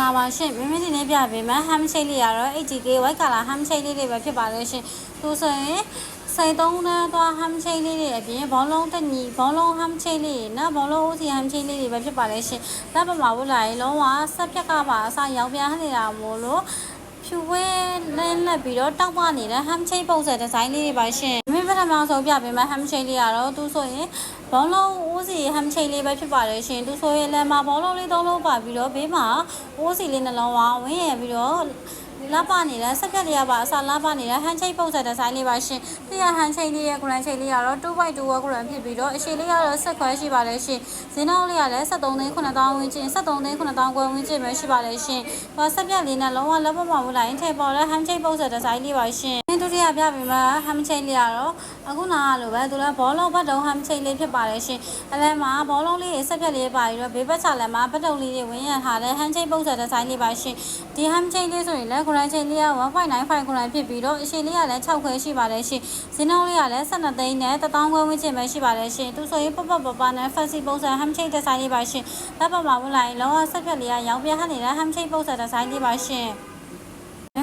လာပါရှင်မိမိဒီနေ့ပြပေးမယ်ဟမ်ချိတ်လေးရတော့ HGK white color ဟမ်ချိတ်လေးတွေပဲဖြစ်ပါလေရှင်သူဆိုရင်စိတ်သုံးနဲ့သွားဟမ်ချိတ်လေးတွေအပြင်ဘောလုံးတက်ညီဘောလုံးဟမ်ချိတ်လေးနော်ဘောလုံးဦးစီဟမ်ချိတ်လေးတွေပဲဖြစ်ပါလေရှင်တပ်ပမာဝတ်လာရင်လုံးဝဆက်ဖြက်ကပါအစရောက်ပြားနေတာမို့လို့ဖြူဝဲလဲလက်ပြီးတော့တောက်ပနေတဲ့ဟမ်ချိတ်ပုံစံဒီဇိုင်းလေးတွေပါရှင်မိမိပထမဆုံးပြပေးမယ်ဟမ်ချိတ်လေးရတော့သူဆိုရင်ဘောလုံးဦးစီဟမ်ချိတ်လေးပဲဖြစ်ပါလေရှင်သူဆိုရင်လည်းမဘောလုံးလေးသုံးလုံးပါပြီးတော့ဘေးမှာဦးစီလေးနှလုံးဝဝင်းရပြီးတော့လာပါနေတဲ့စက်ပြက်လေးပါအစားလာပါနေတဲ့ဟန်ချိတ်ပုံစံဒီဇိုင်းလေးပါရှင်ဒီဟန်ချိတ်လေးရဲ့ဂရန်ချိတ်လေးကတော့ 2x2 ဂရန်ဖြစ်ပြီးတော့အရှည်လေးကတော့ဆက်ခွဲရှိပါလေရှင်ဈေးနှုန်းလေးကလည်း73သိန်း9000ဝန်းကျင်73သိန်း9000ခွဲဝန်းကျင်ပဲရှိပါလေရှင်ဟောစက်ပြက်လေးနဲ့လုံးဝလက်ပေါ်မှာဝင်လာရင်ထိပ်ပေါ်လဲဟန်ချိတ်ပုံစံဒီဇိုင်းလေးပါရှင်ဒုတိယပြပေးမှာဟမ်ချိတ်လေးကတော့အခုနားလိုပဲသူလည်းဘောလုံးဘတ်တုံးဟမ်ချိတ်လေးဖြစ်ပါလေရှင်အလဲမှာဘောလုံးလေးစက်ပြက်လေးပါပြီးတော့ဘေးဘက်ချလည်းမှာဘတ်တုံးလေးတွေဝင်ရထားတဲ့ဟမ်ချိတ်ပုံစံဒီဇိုင်းလေးပါရှင်ဒီဟမ်ချိတ်လေးဆိုရင်လည်းဂရန်ချိတ်လေးက 1.95 ဂရန်ဖြစ်ပြီးတော့အရှည်လေးကလည်း6ခွဲရှိပါလေရှင်ဈေးနှုန်းလေးကလည်း12သိန်းနဲ့1000ခွဲဝန်းကျင်ပဲရှိပါလေရှင်သူဆိုရင်ပပနဲ့ဖက်စီပုံစံဟမ်ချိတ်ဒီဇိုင်းလေးပါရှင်လက်ပေါ်မှာဝင်လာရင်လောကစက်ပြက်လေးကရောင်ပြဟနေတဲ့ဟမ်ချိတ်ပုံစံဒီဇိုင်းလေးပါရှင်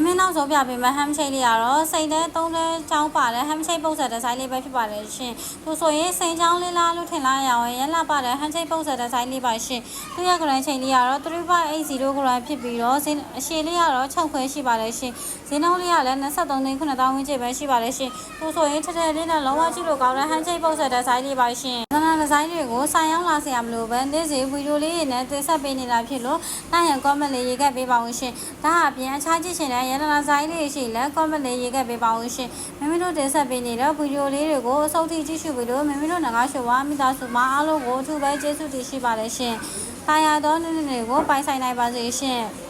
မင်းနောက်ဆုံးပြပေးမယ်ဟမ်ချိတ်လေးကတော့စိတ်နဲ့သုံးတဲ့ချောင်းပါတဲ့ဟမ်ချိတ်ပုံစံဒီဇိုင်းလေးပဲဖြစ်ပါလေရှင်သူဆိုရင်စိန်ချောင်းလေးလားလို့ထင်လာရအောင်ရလာပါတဲ့ဟမ်ချိတ်ပုံစံဒီဇိုင်းလေးပါရှင်သူရဲ့ဂရန်ချိတ်လေးကတော့ 3.80 ဂရန်ဖြစ်ပြီးတော့အရှည်လေးကတော့6ခွဲရှိပါလေရှင်ဈေးနှုန်းလေးကလည်း23သိန်း9000ဝန်းကျင်ပဲရှိပါလေရှင်သူဆိုရင်ထထလေးနဲ့လုံးဝကြည့်လို့ကောင်းတဲ့ဟမ်ချိတ်ပုံစံဒီဇိုင်းလေးပါရှင်ဒီဇိုင်းတွေကိုဆိုင်ရောက်လာစရာမလိုပဲနေ့စဉ်ဗီဒီယိုလေးတွေနဲ့တင်ဆက်ပေးနေတာဖြစ်လို့နိုင်ရန် comment လေးရေးခဲ့ပေးပါဦးရှင်ဒါအပြင်အခြားကြည့်ရှင်တဲ့ရတနာဆိုင်လေးရှိလဲ comment လေးရေးခဲ့ပေးပါဦးရှင်မိမိတို့တင်ဆက်ပေးနေတဲ့ဗီဒီယိုလေးတွေကိုအဆုံးထိကြည့်ရှုပြီးလို့မိမိတို့ငါးရွှေဝါမိသားစုမအားလုံးကိုအထူးပဲကျေးဇူးတင်ရှိပါတယ်ရှင်။တာယာတော်နေ့တွေကိုပိုင်ဆိုင်နိုင်ပါစေရှင်။